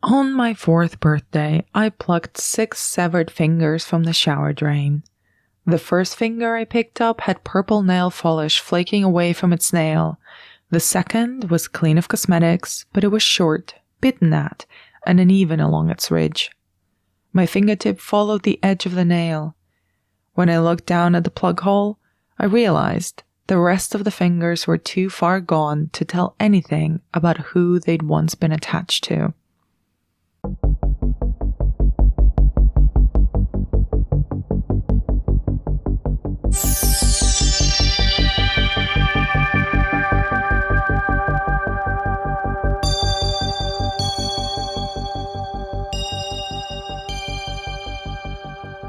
On my 4th birthday, I plucked 6 severed fingers from the shower drain. The first finger I picked up had purple nail polish flaking away from its nail. The second was clean of cosmetics, but it was short, bitten at, and uneven along its ridge. My fingertip followed the edge of the nail. When I looked down at the plug hole, I realized the rest of the fingers were too far gone to tell anything about who they'd once been attached to.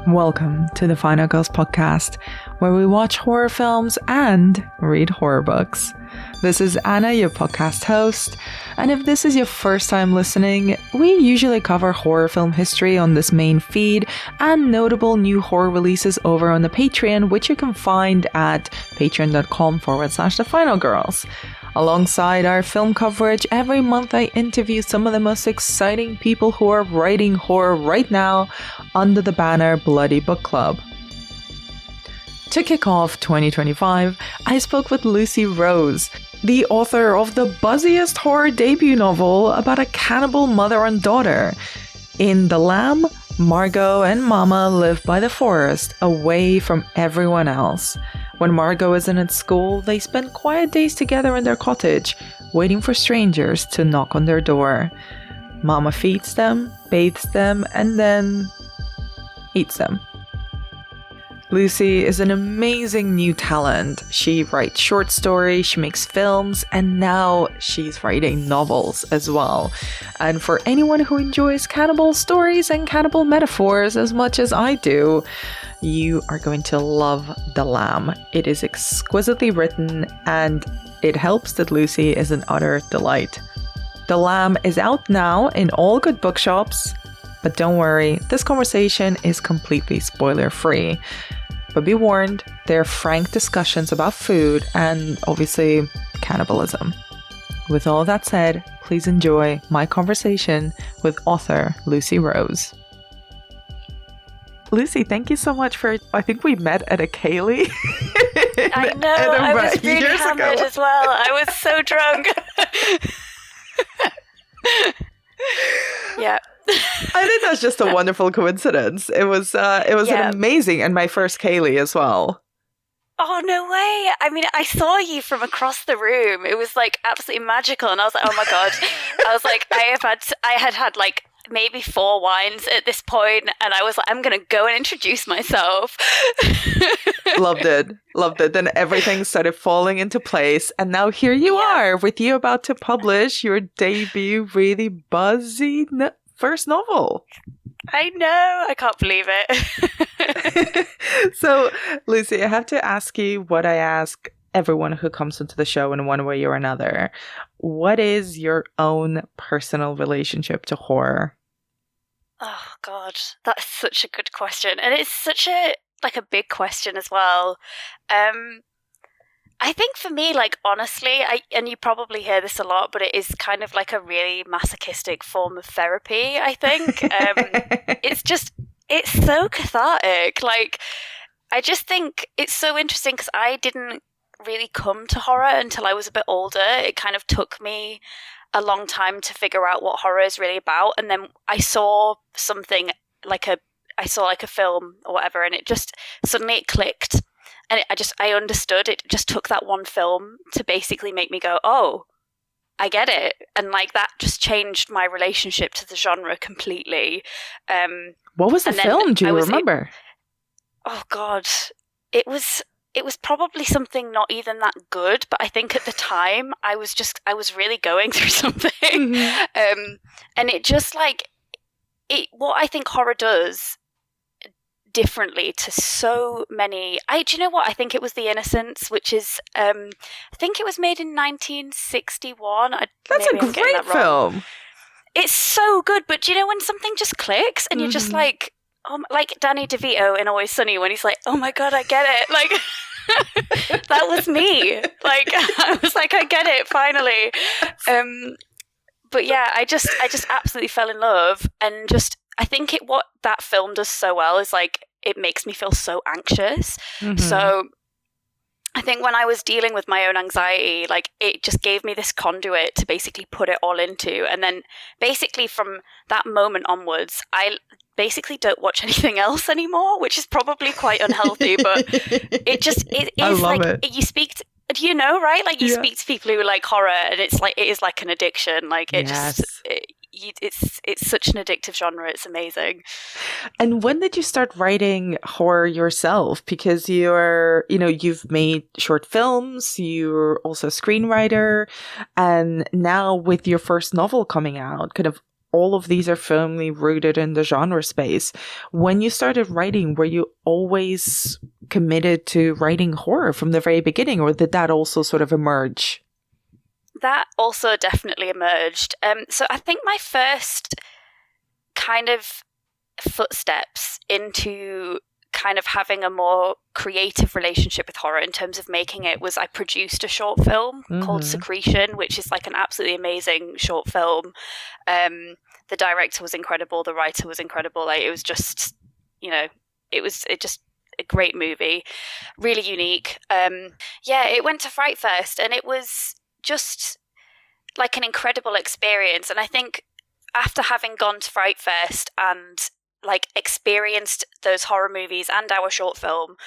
Welcome to the Final Girls podcast, where we watch horror films and read horror books. This is Anna, your podcast host, and if this is your first time listening, we usually cover horror film history on this main feed and notable new horror releases over on the Patreon, which you can find at patreon.com/thefinalgirls. Alongside our film coverage, every month I interview some of the most exciting people who are writing horror right now under the banner Bloody Book Club. To kick off 2025, I spoke with Lucy Rose, the author of the buzziest horror debut novel about a cannibal mother and daughter. In The Lamb, Margot and Mama live by the forest, away from everyone else. When Margot isn't at school, they spend quiet days together in their cottage, waiting for strangers to knock on their door. Mama feeds them, bathes them, and then eats them. Lucy is an amazing new talent. She writes short stories, she makes films, and now she's writing novels as well. And for anyone who enjoys cannibal stories and cannibal metaphors as much as I do, you are going to love The Lamb. It is exquisitely written, and it helps that Lucy is an utter delight. The Lamb is out now in all good bookshops, but don't worry, this conversation is completely spoiler-free. But be warned, there are frank discussions about food and, obviously, cannibalism. With all that said, please enjoy my conversation with author Lucy Rose. Lucy, thank you so much for, I think we met at a Kaylee. I know, I was really hammered as well. I was so drunk. Yeah. I think that's just a wonderful coincidence. It was an amazing, and my first Kaylee as well. Oh, no way. I mean, I saw you from across the room. It was like absolutely magical. And I was like, oh my God. I was like, I had like maybe 4 wines at this point, and I was like, I'm going to go and introduce myself. Loved it. Then everything started falling into place. And now here you are with you about to publish your debut really buzzy first novel. I know. I can't believe it. So, Lucy, I have to ask you what I ask everyone who comes into the show in one way or another. What is your own personal relationship to horror? Oh, God. That's such a good question. And it's such a big question as well. I think for me, like, honestly, and you probably hear this a lot, but it is kind of like a really masochistic form of therapy, I think. It's so cathartic. Like, I just think it's so interesting because I didn't really come to horror until I was a bit older. It kind of took me a long time to figure out what horror is really about. And then I saw something I saw a film or whatever, and it just suddenly it clicked. And I understood. It just took that one film to basically make me go, oh, I get it. And like that just changed my relationship to the genre completely. What was the film? Do you remember? Oh God, it was probably something not even that good, but I think at the time I was really going through something. Mm-hmm. And it just what I think horror does differently to so many. Do you know what? I think it was The Innocents, which is I think it was made in 1961. That's a great film. It's so good, but do you know when something just clicks and you're just like, like Danny DeVito in Always Sunny when he's like, oh my God, I get it. Like, that was me. Like, I was like, I get it, finally. But yeah, I just absolutely fell in love, and just I think what that film does so well is like it makes me feel so anxious. Mhm. So I think when I was dealing with my own anxiety, like it just gave me this conduit to basically put it all into. And then basically from that moment onwards, I basically don't watch anything else anymore, which is probably quite unhealthy, but it I is love like it. you speak to, do you know, right? Like you Yeah. speak to people who like horror, and it is like an addiction. Like it Yes. just it's such an addictive genre. It's amazing. And when did you start writing horror yourself? Because you've made short films, you're also a screenwriter, and now with your first novel coming out, kind of all of these are firmly rooted in the genre space. When you started writing, were you always committed to writing horror from the very beginning, or did that also sort of emerge? That also definitely emerged. So I think my first kind of footsteps into kind of having a more creative relationship with horror in terms of making it was I produced a short film called Secretion, which is like an absolutely amazing short film. The director was incredible. The writer was incredible. Like it was just, it just a great movie, really unique. It went to Fright Fest, and it was just like an incredible experience. And I think after having gone to Fright Fest and like experienced those horror movies and our short film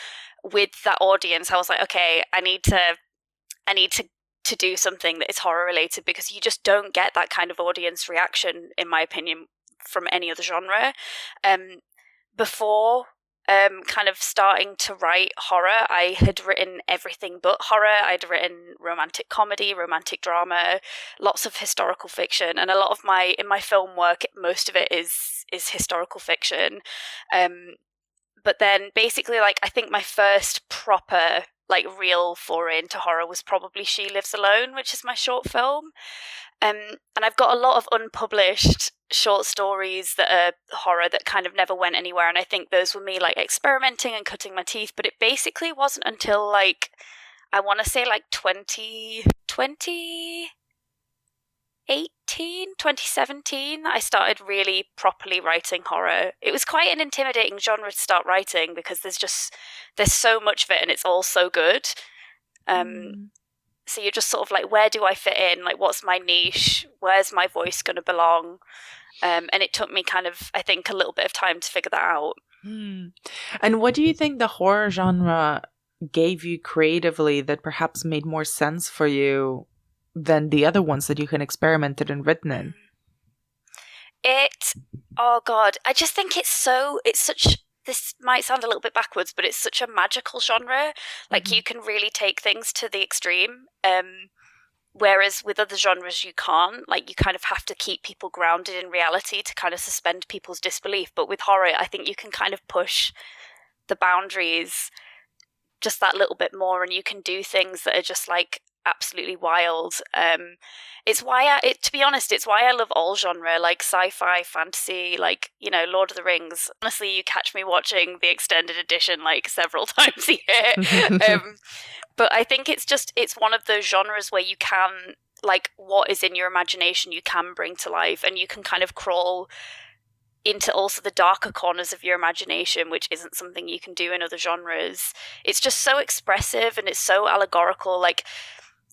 with that audience, I was like, okay, I need to do something that is horror related, because you just don't get that kind of audience reaction, in my opinion, from any other genre. Before kind of starting to write horror, I had written everything but horror. I'd written romantic comedy, romantic drama, lots of historical fiction, and a lot of in my film work, most of it is historical fiction. But then basically, like, I think my first proper, like, real foray into horror was probably She Lives Alone, which is my short film. And I've got a lot of unpublished short stories that are horror that kind of never went anywhere. And I think those were me like experimenting and cutting my teeth. But it basically wasn't until like, I want to say like 2017, I started really properly writing horror. It was quite an intimidating genre to start writing because there's so much of it and it's all so good. So you're just sort of like, where do I fit in? Like, what's my niche? Where's my voice going to belong? And it took me kind of, I think, a little bit of time to figure that out. And what do you think the horror genre gave you creatively that perhaps made more sense for you than the other ones that you can experimented and written in? Oh God, I just think it's such, this might sound a little bit backwards, but it's such a magical genre. Like you can really take things to the extreme. Whereas with other genres, you can't. Like you kind of have to keep people grounded in reality to kind of suspend people's disbelief. But with horror, I think you can kind of push the boundaries just that little bit more, and you can do things that are just like absolutely wild. It's why to be honest, it's why I love all genre, like sci-fi, fantasy, like, Lord of the Rings. Honestly, you catch me watching the extended edition like several times a year. But I think it's one of those genres where you can, like, what is in your imagination you can bring to life, and you can kind of crawl into also the darker corners of your imagination, which isn't something you can do in other genres. It's just so expressive and it's so allegorical, like,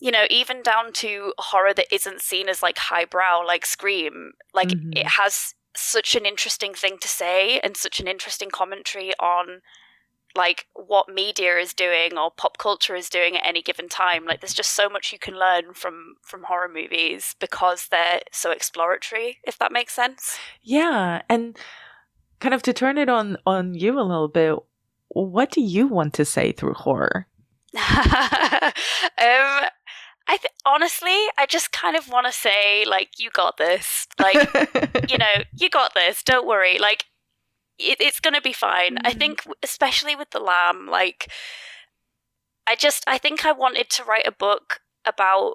even down to horror that isn't seen as like highbrow, like Scream. Like it has such an interesting thing to say and such an interesting commentary on like what media is doing or pop culture is doing at any given time. Like there's just so much you can learn from horror movies because they're so exploratory, if that makes sense. Yeah, and kind of to turn it on you a little bit, what do you want to say through horror? Honestly, I just kind of want to say, like, you got this. Like, you got this. Don't worry. Like, it's going to be fine. I think, especially with The Lamb, like, I think I wanted to write a book about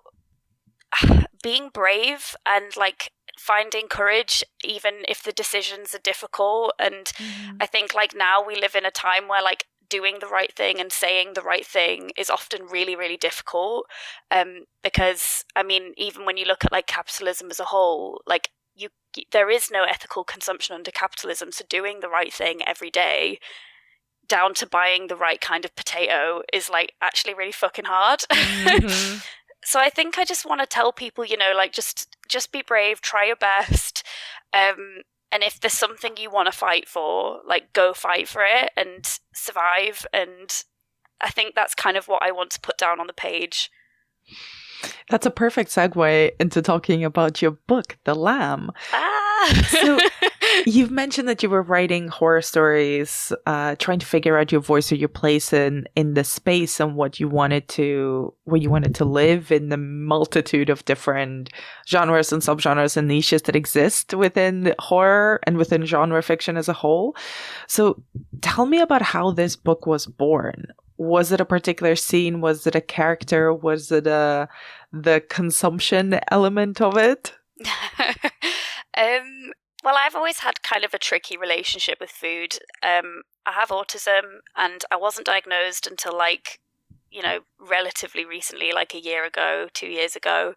being brave and, like, finding courage, even if the decisions are difficult. And I think, like, now we live in a time where, like, doing the right thing and saying the right thing is often really, really difficult. Because, I mean, even when you look at like capitalism as a whole, like there is no ethical consumption under capitalism. So doing the right thing every day, down to buying the right kind of potato, is like actually really fucking hard. Mm-hmm. So I think I just want to tell people, you know, like just be brave, try your best. And if there's something you want to fight for, like go fight for it and survive. And I think that's kind of what I want to put down on the page. That's a perfect segue into talking about your book, The Lamb. So you've mentioned that you were writing horror stories, trying to figure out your voice or your place in the space and what you wanted to live in the multitude of different genres and subgenres and niches that exist within horror and within genre fiction as a whole. So tell me about how this book was born. Was it a particular scene? Was it a character? Was it the consumption element of it? Well, I've always had kind of a tricky relationship with food. I have autism, and I wasn't diagnosed until like, you know, relatively recently, like a year ago, 2 years ago.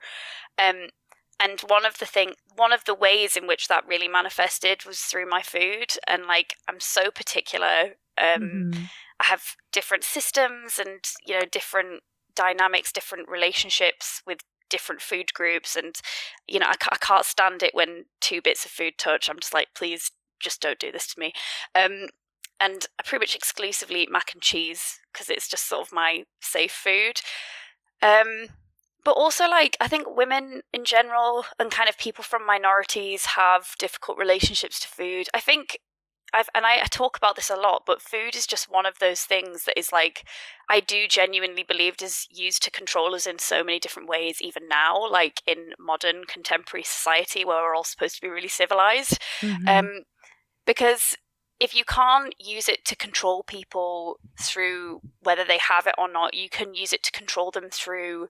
And one of the ways in which that really manifested was through my food. And like, I'm so particular. I have different systems and, you know, different dynamics, different relationships with different food groups. And, you know, I can't stand it when two bits of food touch. I'm just like, please just don't do this to me. And I pretty much exclusively eat mac and cheese because it's just sort of my safe food. But also, like, I think women in general and kind of people from minorities have difficult relationships to food. I think I talk about this a lot, but food is just one of those things that is like, I do genuinely believe is used to control us in so many different ways, even now, like in modern contemporary society where we're all supposed to be really civilized. Mm-hmm. Because if you can't use it to control people through whether they have it or not, you can use it to control them through,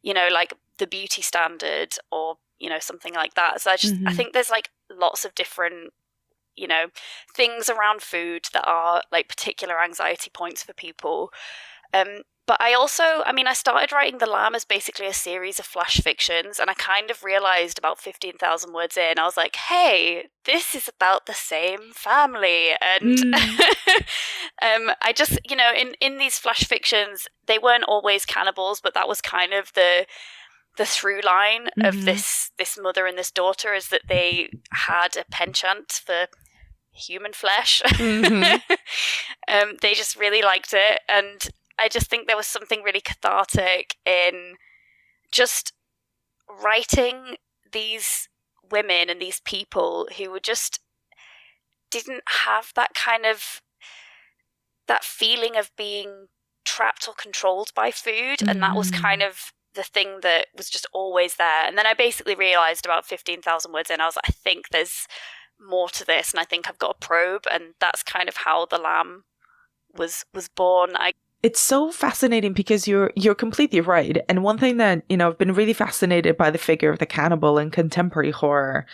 you know, like the beauty standard or, you know, something like that. So I think there's like lots of different, you know, things around food that are like particular anxiety points for people. But I started writing The Lamb as basically a series of flash fictions, and I kind of realized about 15,000 words in, I was like, hey, this is about the same family. And I just, you know, in these flash fictions, they weren't always cannibals, but that was kind of the through line of this mother and this daughter, is that they had a penchant for human flesh. They just really liked it, and I just think there was something really cathartic in just writing these women and these people who were just didn't have that kind of that feeling of being trapped or controlled by food, and that was kind of the thing that was just always there. And then I basically realized about 15,000 words in, I was like, I think there's more to this, and I think I've got a probe, and that's kind of how The Lamb was born. It's so fascinating because you're completely right. And one thing that, you know, I've been really fascinated by the figure of the cannibal in contemporary horror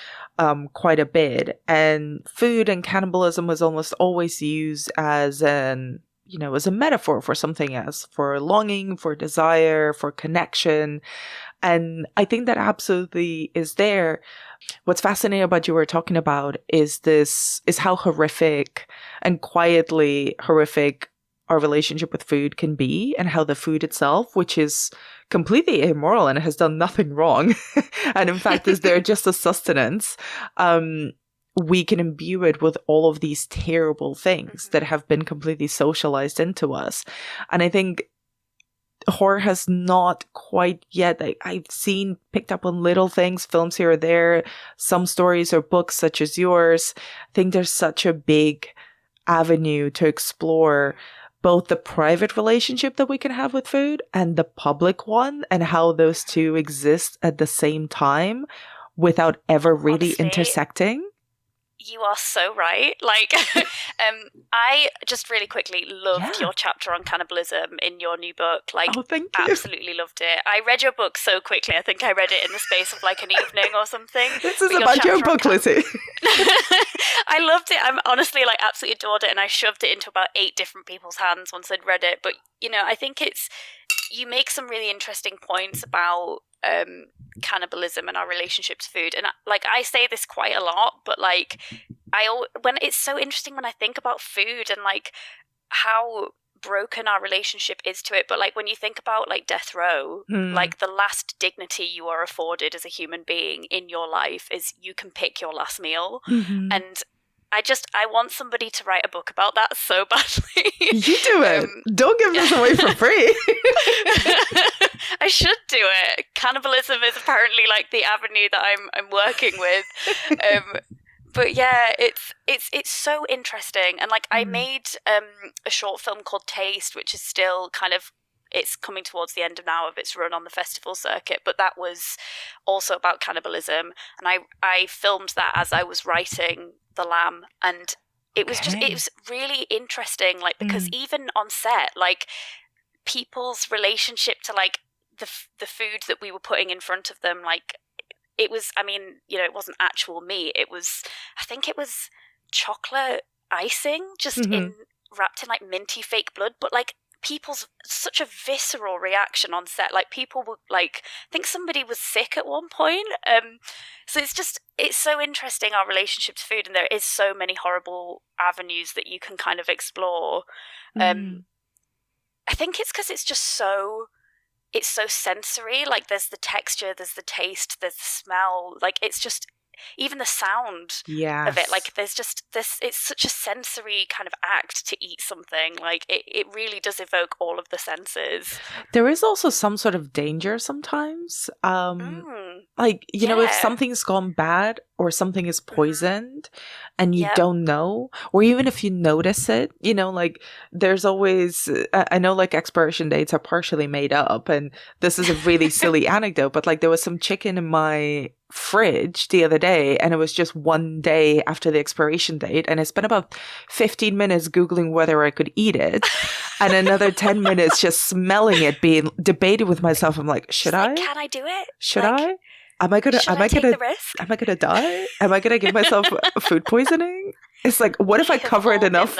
quite a bit. And food and cannibalism was almost always used as as a metaphor for something else, for longing, for desire, for connection. And I think that absolutely is there. What's fascinating about you were talking about is how horrific and quietly horrific our relationship with food can be, and how the food itself, which is completely immoral and has done nothing wrong, and in fact is there just as sustenance, we can imbue it with all of these terrible things that have been completely socialized into us. And I think horror has not quite yet, I've seen picked up on little things, films here or there, some stories or books such as yours. I think there's such a big avenue to explore both the private relationship that we can have with food and the public one, and how those two exist at the same time without ever really Honestly, intersecting. You are so right. Like, I just really quickly loved your chapter on cannibalism in your new book. Like, thank you. Absolutely loved it. I read your book so quickly. I think I read it in the space of like an evening or something. This is about your book, Lizzie. I loved it. I'm honestly like absolutely adored it, and I shoved it into about 8 different people's hands once I'd read it. But I think you make some really interesting points about cannibalism and our relationship to food, and I say this quite a lot, but when it's so interesting when I think about food and like how broken our relationship is to it. But like when you think about like death row, like the last dignity you are afforded as a human being in your life is you can pick your last meal. And I want somebody to write a book about that so badly. You do it. Don't give this away for free. I should do it. Cannibalism is apparently like the avenue that I'm working with. But yeah, it's so interesting. And like I made a short film called Taste, which is still kind of, it's coming towards the end now of its run on the festival circuit, but that was also about cannibalism. And I filmed that as I was writing The Lamb, and it was it was really interesting, like, because even on set, like, people's relationship to like the food that we were putting in front of them, like, it was, I mean, it wasn't actual meat. I think it was chocolate icing just wrapped in like minty fake blood, but like people's such a visceral reaction on set. Like people were like, I think somebody was sick at one point. So it's so interesting, our relationship to food, and there is so many horrible avenues that you can kind of explore. I think it's because it's so sensory. Like there's the texture, there's the taste, there's the smell. Like it's just, even the sound of it. Like there's just this, it's such a sensory kind of act to eat something. Like it really does evoke all of the senses. There is also some sort of danger sometimes. Like, if something's gone bad or something is poisoned and you don't know, or even if you notice it, like there's always, I know like expiration dates are partially made up, and this is a really silly anecdote, but like there was some chicken in my fridge the other day, and it was just one day after the expiration date, and I spent about 15 minutes Googling whether I could eat it and another 10 minutes just smelling it, being debated with myself. I'm like, should I? Can I do it? Should I? Am I gonna take the risk? Am I gonna die? Am I gonna give myself food poisoning? It's like, what if I cover it enough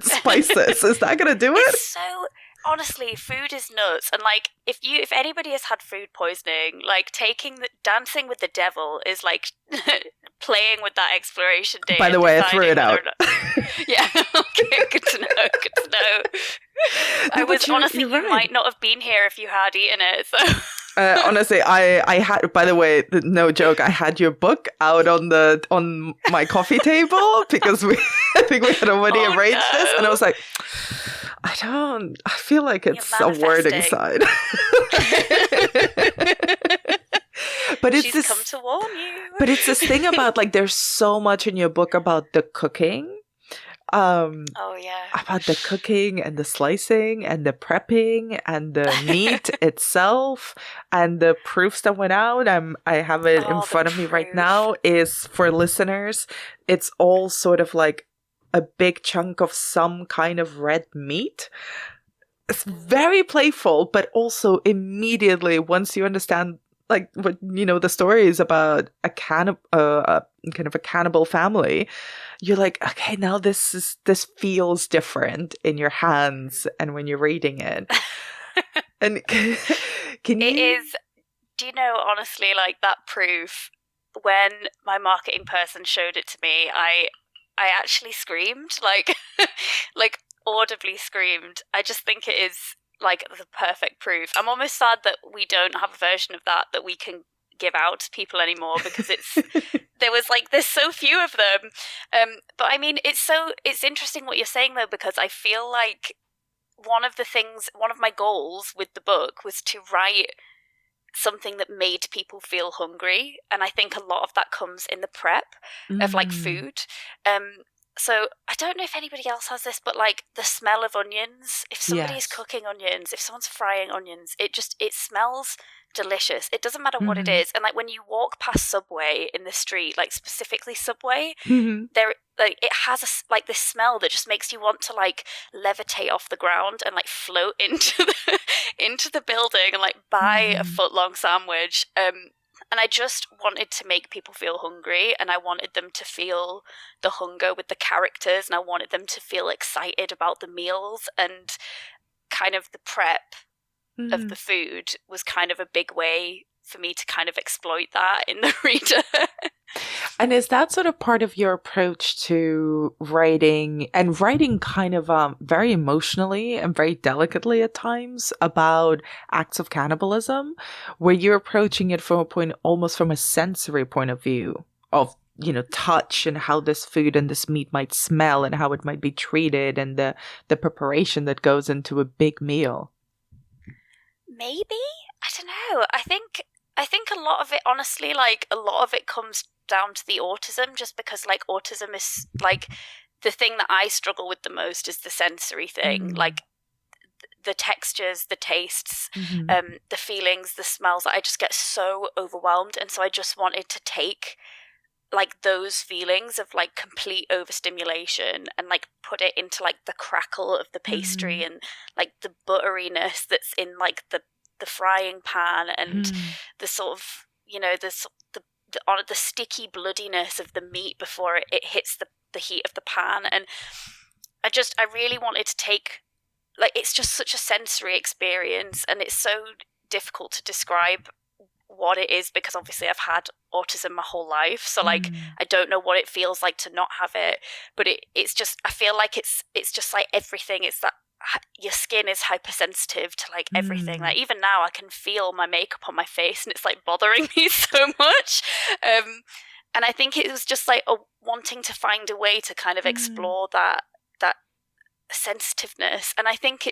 spices? Is that gonna do it? It's so, honestly, food is nuts. And like, if anybody has had food poisoning, like dancing with the devil is like playing with that exploration date. By the way, I threw it out. Yeah, okay, good to know. You might not have been here if you had eaten it. So. Honestly, I had, by the way, no joke, I had your book out on my coffee table because I think we had already arranged this, and I was like, I feel like it's a wording side. But it's She's come to warn you. But it's this thing about like, there's so much in your book about the cooking. About the cooking and the slicing and the prepping and the meat itself, and the proofs that went out. I have it in front of me right now. Is for listeners, it's all sort of like a big chunk of some kind of red meat. It's very playful, but also immediately, once you understand like what the story is about a kind of a cannibal family, you're like, okay, now this feels different in your hands and when you're reading it. And can you? It is. Do you know, honestly, like that proof? When my marketing person showed it to me, I actually screamed, like audibly screamed. I just think it is like the perfect proof. I'm almost sad that we don't have a version of that we can give out to people anymore, because there's so few of them. But I mean, it's interesting what you're saying though, because I feel like one of my goals with the book was to write something that made people feel hungry, and I think a lot of that comes in the prep of like food. So I don't know if anybody else has this, but like the smell of onions, if somebody's cooking onions, if someone's frying onions, it smells delicious. It doesn't matter what it is. And like when you walk past Subway in the street, like specifically Subway, there, like, it has this smell that just makes you want to like levitate off the ground and like float into the building and like buy a foot-long sandwich. And I just wanted to make people feel hungry, and I wanted them to feel the hunger with the characters, and I wanted them to feel excited about the meals, and kind of the prep of the food was kind of a big way for me to kind of exploit that in the reader. And is that sort of part of your approach to writing, and writing kind of very emotionally and very delicately at times about acts of cannibalism, where you're approaching it from a point, almost from a sensory point of view of, you know, touch and how this food and this meat might smell and how it might be treated, and the preparation that goes into a big meal? Maybe? I don't know. I think a lot of it, honestly, like a lot of it comes down to the autism, just because like autism is like the thing that I struggle with the most is the sensory thing, like the textures, the tastes, the feelings, the smells. I just get so overwhelmed, and so I just wanted to take like those feelings of like complete overstimulation and like put it into like the crackle of the pastry and like the butteriness that's in like the frying pan, and the sort of, you know, the sticky bloodiness of the meat before it hits the heat of the pan. And I really wanted to take, like, it's just such a sensory experience, and it's so difficult to describe what it is, because obviously I've had autism my whole life, so like I don't know what it feels like to not have it, but it's just, I feel like it's just like everything. It's that your skin is hypersensitive to like everything. Like even now I can feel my makeup on my face and it's like bothering me so much, and I think it was just like wanting to find a way to kind of explore that sensitiveness. And I think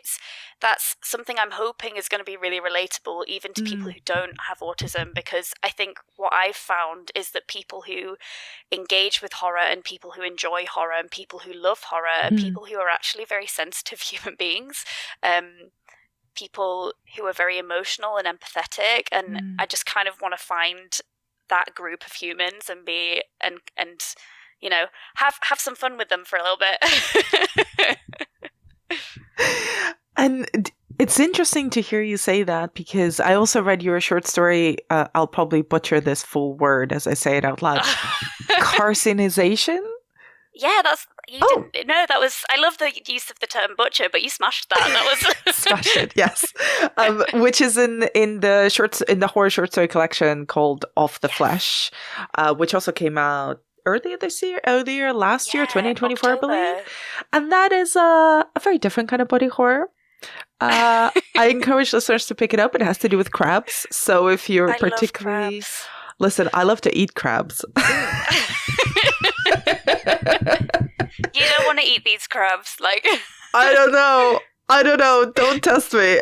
that's something I'm hoping is going to be really relatable even to people who don't have autism, because I think what I've found is that people who engage with horror and people who enjoy horror and people who love horror are people who are actually very sensitive human beings, people who are very emotional and empathetic, and I just kind of want to find that group of humans and be and you know, have some fun with them for a little bit. And it's interesting to hear you say that, because I also read your short story. I'll probably butcher this full word as I say it out loud. Carcinization? Yeah, didn't know that was. I love the use of the term butcher, but you smashed that. That was smashed it. Yes, which is in the horror short story collection called Off the Flesh, which also came out earlier last year, 2024, October. I believe. And that is a very different kind of body horror. I encourage listeners to pick it up. It has to do with crabs. So if you're particularly... Listen, I love to eat crabs. You don't want to eat these crabs, like... I don't know. Don't test me.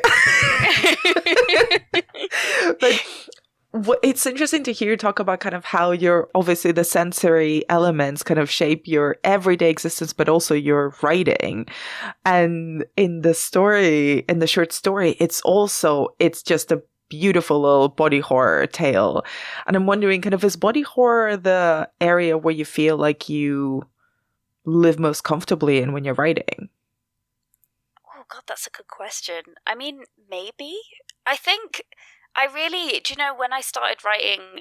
But it's interesting to hear you talk about kind of how obviously the sensory elements kind of shape your everyday existence, but also your writing. And in the short story, it's just a beautiful little body horror tale. And I'm wondering, kind of, is body horror the area where you feel like you live most comfortably in when you're writing? Oh God, that's a good question. I mean, maybe. I think do you know, when I started writing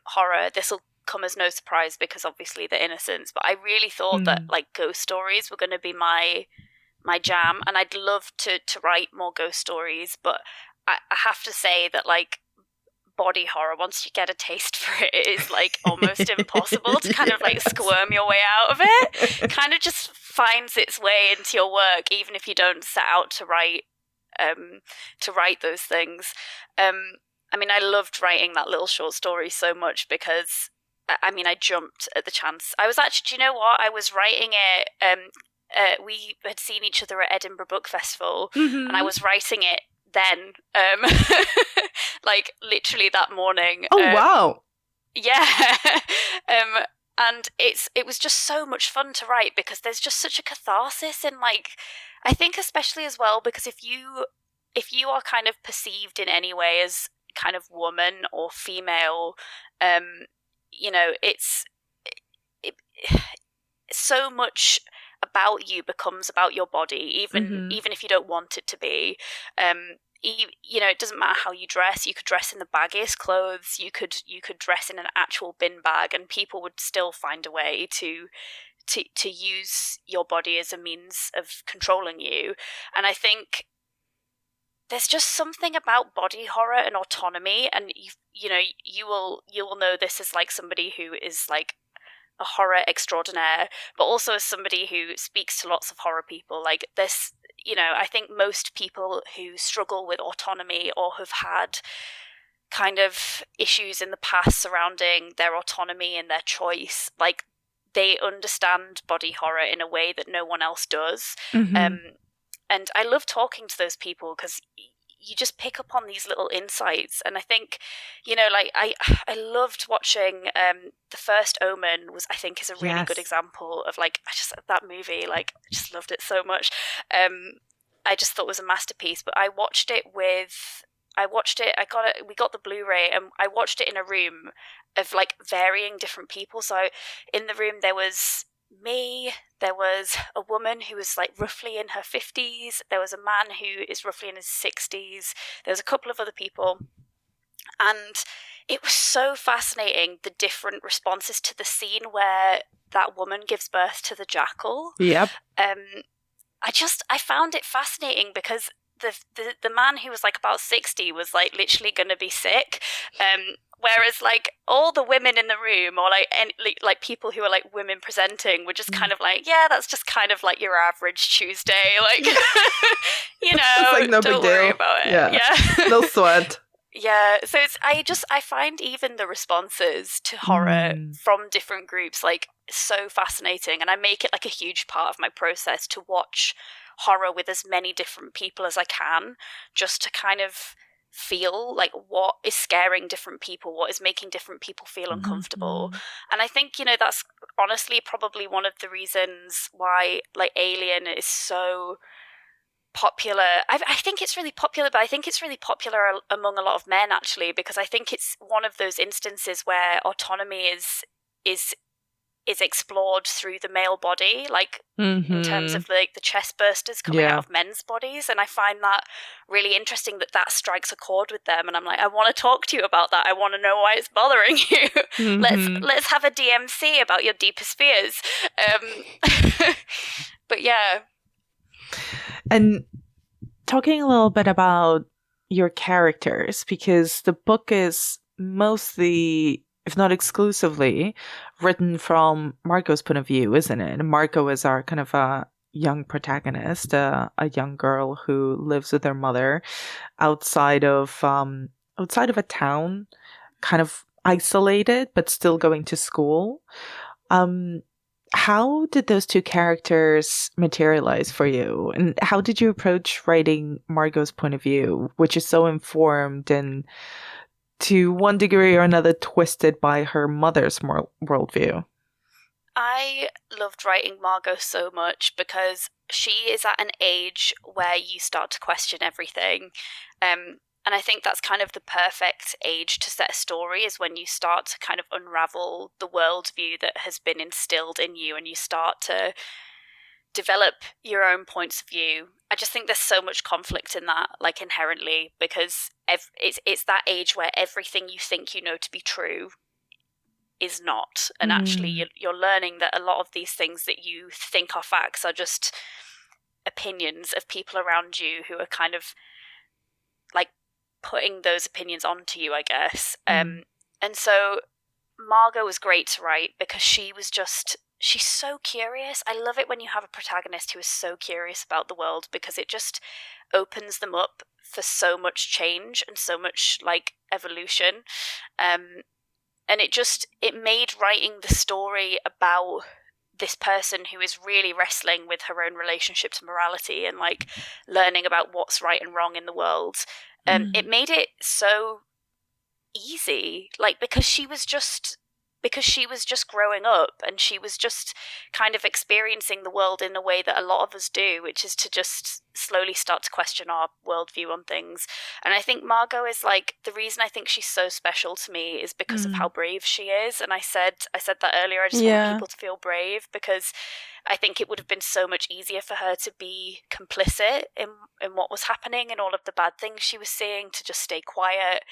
horror, this will come as no surprise because obviously the innocence, but I really thought that like ghost stories were going to be my jam, and I'd love to write more ghost stories, but I have to say that like body horror, once you get a taste for it, it is like almost impossible to kind of like squirm your way out of it. It kind of just finds its way into your work, even if you don't set out to write those things. I mean, I loved writing that little short story so much because, I mean, I jumped at the chance. I was actually, do you know what? I was writing it, we had seen each other at Edinburgh Book Festival, and I was writing it then, like literally that morning. Oh, wow. Yeah. And it was just so much fun to write because there's just such a catharsis in, like, I think especially as well because if you are kind of perceived in any way as kind of woman or female, you know, it's so much about you becomes about your body, even if you don't want it to be. it doesn't matter how you dress. You could dress in the baggiest clothes. You could dress in an actual bin bag, and people would still find a way to use your body as a means of controlling you. And I think there's just something about body horror and autonomy, and you will know this as like somebody who is like a horror extraordinaire, but also as somebody who speaks to lots of horror people. Like this, I think most people who struggle with autonomy or have had kind of issues in the past surrounding their autonomy and their choice, like they understand body horror in a way that no one else does. And I love talking to those people because you just pick up on these little insights. And I think, like I loved watching The First Omen I think is a really good example of like, that movie, like I just loved it so much. I just thought it was a masterpiece, but we got the Blu-ray and I watched it in a room of like varying different people. So in the room there was me, there was a woman who was like roughly in her 50s, there was a man who is roughly in his 60s, there was a couple of other people, and it was so fascinating, the different responses to the scene where that woman gives birth to the jackal. Yep. I found it fascinating because the man who was like about 60 was like literally going to be sick, whereas like all the women in the room, or like people who are like women presenting, were just kind of like, yeah, that's just kind of like your average Tuesday, like it's like no don't big worry deal about it. Yeah. No sweat. Yeah, so I find even the responses to horror from different groups like so fascinating, and I make it like a huge part of my process to watch horror with as many different people as I can, just to kind of feel like what is scaring different people, what is making different people feel uncomfortable. And I think, that's honestly probably one of the reasons why like Alien is so popular. I think it's really popular, but I think it's really popular among a lot of men actually, because I think it's one of those instances where autonomy is explored through the male body, like in terms of like the chest bursters coming out of men's bodies, and I find that really interesting that strikes a chord with them, and I'm like, I want to talk to you about that. I want to know why it's bothering you. Let's have a DMC about your deepest fears. But yeah. And talking a little bit about your characters, because the book is mostly, if not exclusively, written from Margot's point of view, isn't it? And Margot is our kind of a young protagonist, a young girl who lives with her mother outside of a town, kind of isolated, but still going to school. How did those two characters materialize for you? And how did you approach writing Margot's point of view, which is so informed and to one degree or another twisted by her mother's worldview? I loved writing Margot so much because she is at an age where you start to question everything. And I think that's kind of the perfect age to set a story, is when you start to kind of unravel the worldview that has been instilled in you and you start to develop your own points of view. I just think there's so much conflict in that, like inherently, because it's that age where everything you think you know to be true is not. And actually you're learning that a lot of these things that you think are facts are just opinions of people around you who are kind of like putting those opinions onto you, I guess. And so Margot was great to write because she's so curious. I love it when you have a protagonist who is so curious about the world, because it just opens them up for so much change and so much like evolution. And it made writing the story about this person who is really wrestling with her own relationship to morality and like learning about what's right and wrong in the world. It made it so easy, like, because because she was just growing up and she was just kind of experiencing the world in a way that a lot of us do, which is to just slowly start to question our worldview on things. And I think Margot is like, the reason I think she's so special to me is because of how brave she is. And I said that earlier, I just want people to feel brave, because I think it would have been so much easier for her to be complicit in what was happening and all of the bad things she was seeing, to just stay quiet.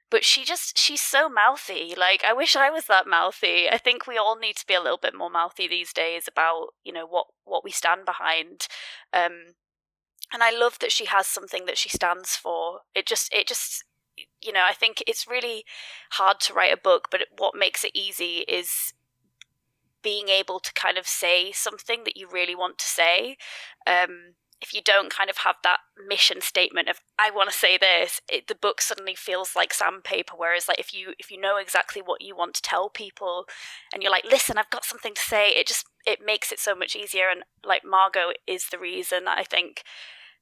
But she's so mouthy. Like, I wish I was that mouthy. I think we all need to be a little bit more mouthy these days about, you know, what we stand behind. And I love that she has something that she stands for. It just, you know, I think it's really hard to write a book, but what makes it easy is being able to kind of say something that you really want to say. If you don't kind of have that mission statement of, I want to say this, the book suddenly feels like sandpaper. Whereas like if you know exactly what you want to tell people and you're like, listen, I've got something to say, it makes it so much easier. And like Margot is the reason that I think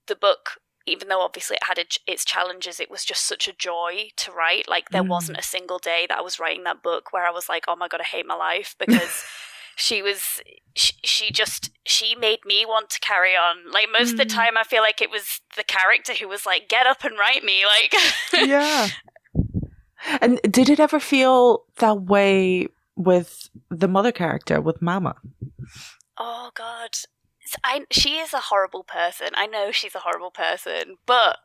the book, even though obviously it had its challenges, it was just such a joy to write. Like there wasn't a single day that I was writing that book where I was like, oh my God, I hate my life, because she made me want to carry on. Like most of the time I feel like it was the character who was like, get up and write me. Like yeah. And did it ever feel that way with the mother character, with Mama? Oh God. She is a horrible person. I know she's a horrible person, but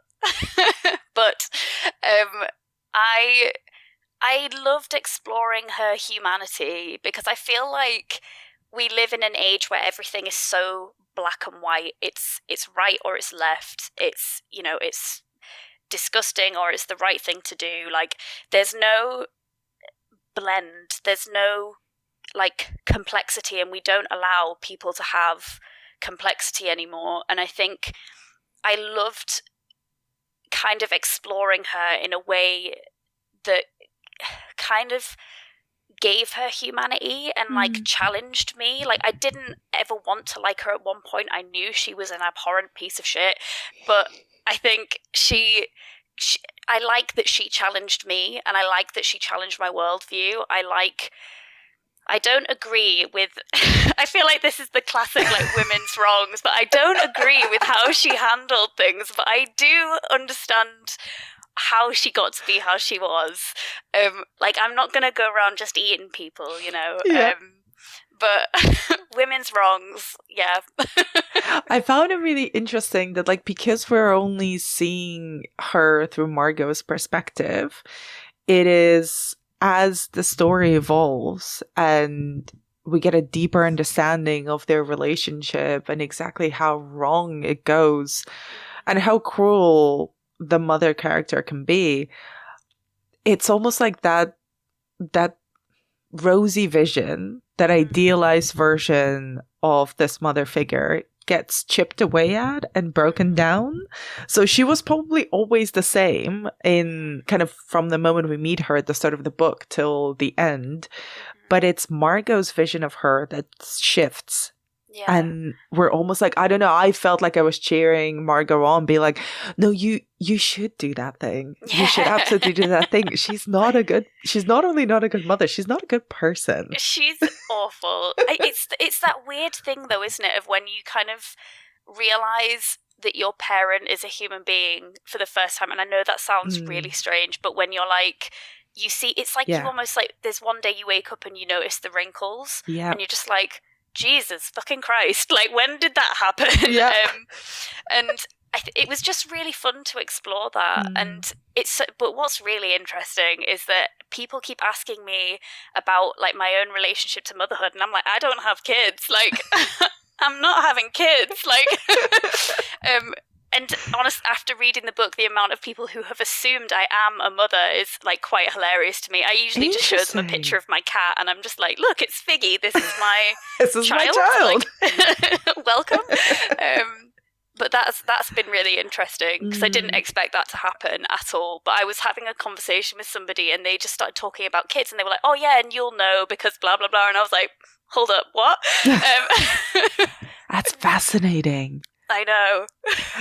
I loved exploring her humanity, because I feel like we live in an age where everything is so black and white. It's right or it's left. It's, you know, it's disgusting or it's the right thing to do. Like there's no blend. There's no like complexity, and we don't allow people to have complexity anymore. And I think I loved kind of exploring her in a way that kind of gave her humanity and like challenged me. Like I didn't ever want to like her at one point. I knew she was an abhorrent piece of shit, but I think I like that she challenged me, and I like that she challenged my worldview. I don't agree with, I feel like this is the classic like women's wrongs, but I don't agree with how she handled things, but I do understand how she got to be how she was. Like I'm not going to go around just eating people, you know, but women's wrongs, yeah. I found it really interesting that like, because we're only seeing her through Margot's perspective, it is as the story evolves and we get a deeper understanding of their relationship and exactly how wrong it goes and how cruel the mother character can be, it's almost like that rosy vision, that idealized version of this mother figure gets chipped away at and broken down. So she was probably always the same in kind of from the moment we meet her at the start of the book till the end. But it's Margot's vision of her that shifts. Yeah. And we're almost like, I don't know, I felt like I was cheering Margot on, be like, no, you should do that thing. Yeah. You should absolutely do that thing. She's not only not a good mother, she's not a good person. She's awful. It's that weird thing though, isn't it, of when you kind of realize that your parent is a human being for the first time. And I know that sounds really strange, but when you're like, you see, it's like you almost like, there's one day you wake up and you notice the wrinkles and you're just like, Jesus fucking Christ, like when did that happen? Yeah. And it was just really fun to explore that. And but what's really interesting is that people keep asking me about like my own relationship to motherhood, and I'm like, I don't have kids, like I'm not having kids, like and honest, after reading the book, the amount of people who have assumed I am a mother is like quite hilarious to me. I usually just show them a picture of my cat and I'm just like, look, it's Figgy. This is my child. Like, welcome. But that's been really interesting because I didn't expect that to happen at all. But I was having a conversation with somebody and they just started talking about kids and they were like, oh yeah, and you'll know because blah, blah, blah. And I was like, hold up, what? That's fascinating. I know.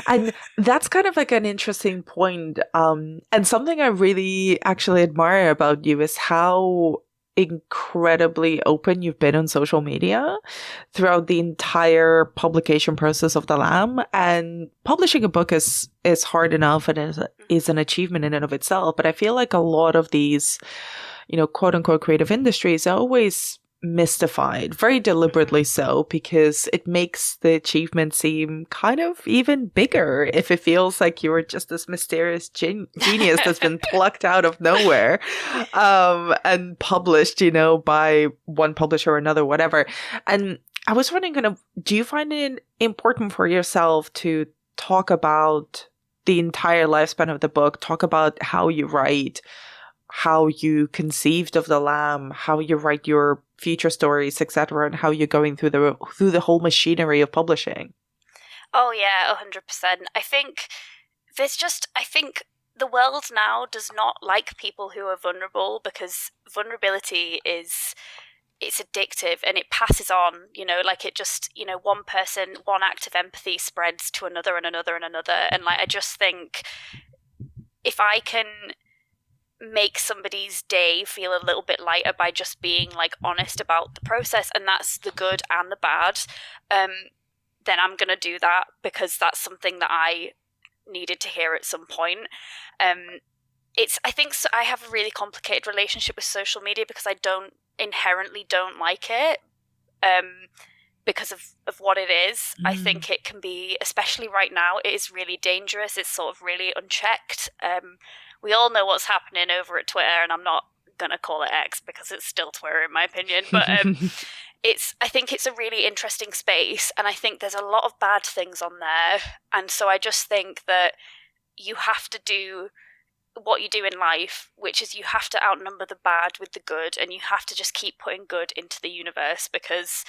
And that's kind of like an interesting point. And something I really actually admire about you is how incredibly open you've been on social media throughout the entire publication process of The Lamb. And publishing a book is hard enough and is an achievement in and of itself. But I feel like a lot of these, quote unquote creative industries are always mystified, very deliberately so, because it makes the achievement seem kind of even bigger if it feels like you were just this mysterious genius that's been plucked out of nowhere and published, by one publisher or another, whatever. And I was wondering, do you find it important for yourself to talk about the entire lifespan of the book, talk about how you write, how you conceived of The Lamb, how you write your future stories, etc., and how you're going through the whole machinery of publishing? Oh yeah, 100%. I think the world now does not like people who are vulnerable, because vulnerability it's addictive and it passes on, like it just, one person, one act of empathy spreads to another and another and another. And like, I just think if I can make somebody's day feel a little bit lighter by just being like honest about the process, and that's the good and the bad, then I'm gonna do that, because that's something that I needed to hear at some point. I think I have a really complicated relationship with social media, because I inherently don't like it, because of what it is. I think it can be, especially right now, it is really dangerous. It's sort of really unchecked. We all know what's happening over at Twitter, and I'm not going to call it X because it's still Twitter in my opinion, but I think it's a really interesting space, and I think there's a lot of bad things on there. And so I just think that you have to do what you do in life, which is you have to outnumber the bad with the good, and you have to just keep putting good into the universe, because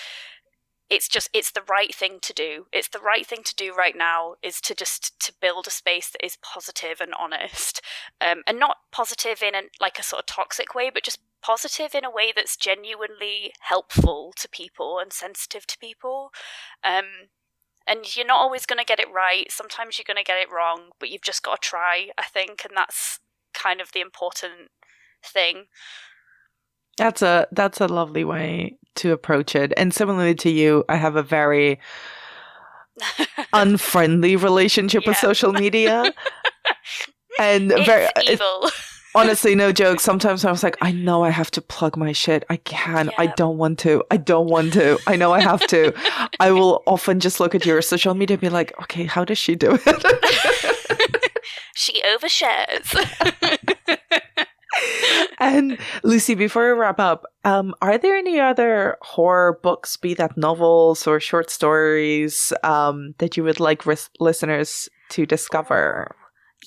it's the right thing to do. It's the right thing to do right now, is to build a space that is positive and honest, and not positive in a sort of toxic way, but just positive in a way that's genuinely helpful to people and sensitive to people. And you're not always going to get it right. Sometimes you're going to get it wrong, but you've just got to try, I think, and that's kind of the important thing. That's a lovely way to approach it. And similarly to you, I have a very unfriendly relationship with social media. And it's evil. Honestly, no joke. Sometimes I was like, I know I have to plug my shit. I can. Yeah. I don't want to. I know I have to. I will often just look at your social media and be like, okay, how does she do it? She overshares. And Lucy, before we wrap up, are there any other horror books, be that novels or short stories, that you would like listeners to discover?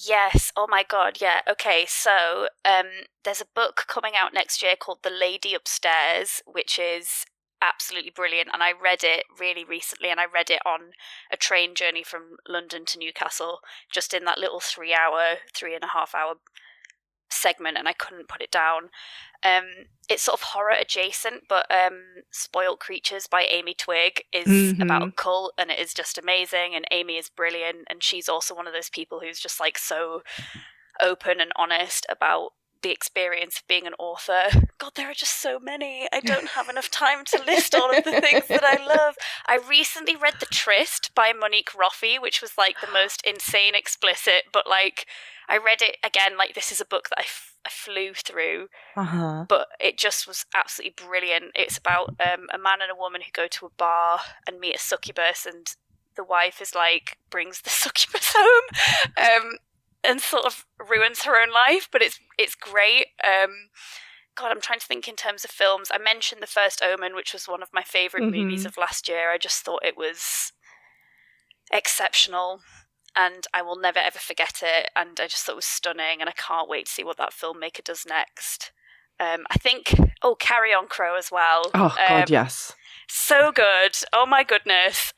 Yes. Oh my God. Yeah. Okay. So there's a book coming out next year called The Lady Upstairs, which is absolutely brilliant. And I read it really recently, and I read it on a train journey from London to Newcastle, just in that little 3.5 hour segment, and I couldn't put it down. It's sort of horror adjacent, but Spoiled Creatures by Amy Twigg is about a cult, and it is just amazing, and Amy is brilliant, and she's also one of those people who's just like so open and honest about the experience of being an author. God, there are just so many. I don't have enough time to list all of the things that I love. I recently read The Tryst by Monique Roffey, which was like the most insane explicit, but like I read it again, like this is a book that I flew through, but it just was absolutely brilliant. It's about a man and a woman who go to a bar and meet a succubus, and the wife is like, brings the succubus home, and sort of ruins her own life, but it's great. God, I'm trying to think in terms of films. I mentioned The First Omen, which was one of my favourite movies of last year. I just thought it was exceptional, and I will never ever forget it, and I just thought it was stunning, and I can't wait to see what that filmmaker does next. I think, Carry On Crow as well. Oh, God, yes. So good. Oh, my goodness.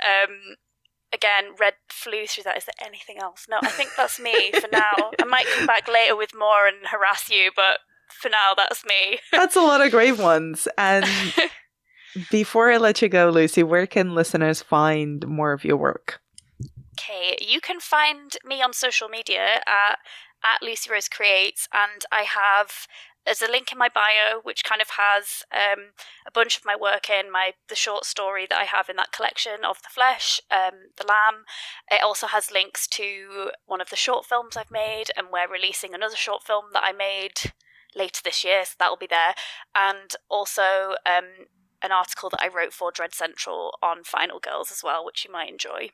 Again, flew through that. Is there anything else? No, I think that's me for now. I might come back later with more and harass you, but for now, that's me. That's a lot of great ones. And before I let you go, Lucy, where can listeners find more of your work? Okay, you can find me on social media at Lucy Rose Creates, and I have there's a link in my bio which kind of has a bunch of my work in the short story that I have in that collection of the flesh, the lamb. It also has links to one of the short films I've made, and we're releasing another short film that I made later this year, so that'll be there. And also an article that I wrote for Dread Central on Final Girls as well, which you might enjoy.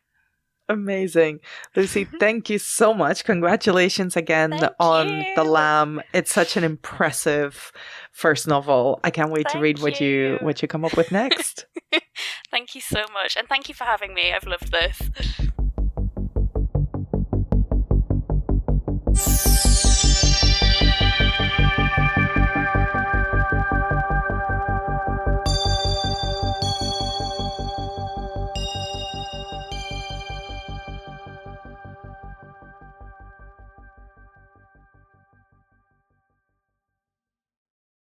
Amazing. Lucy, thank you so much. Congratulations again on The Lamb. It's such an impressive first novel. I can't wait to read what you come up with next. Thank you so much. And thank you for having me. I've loved this.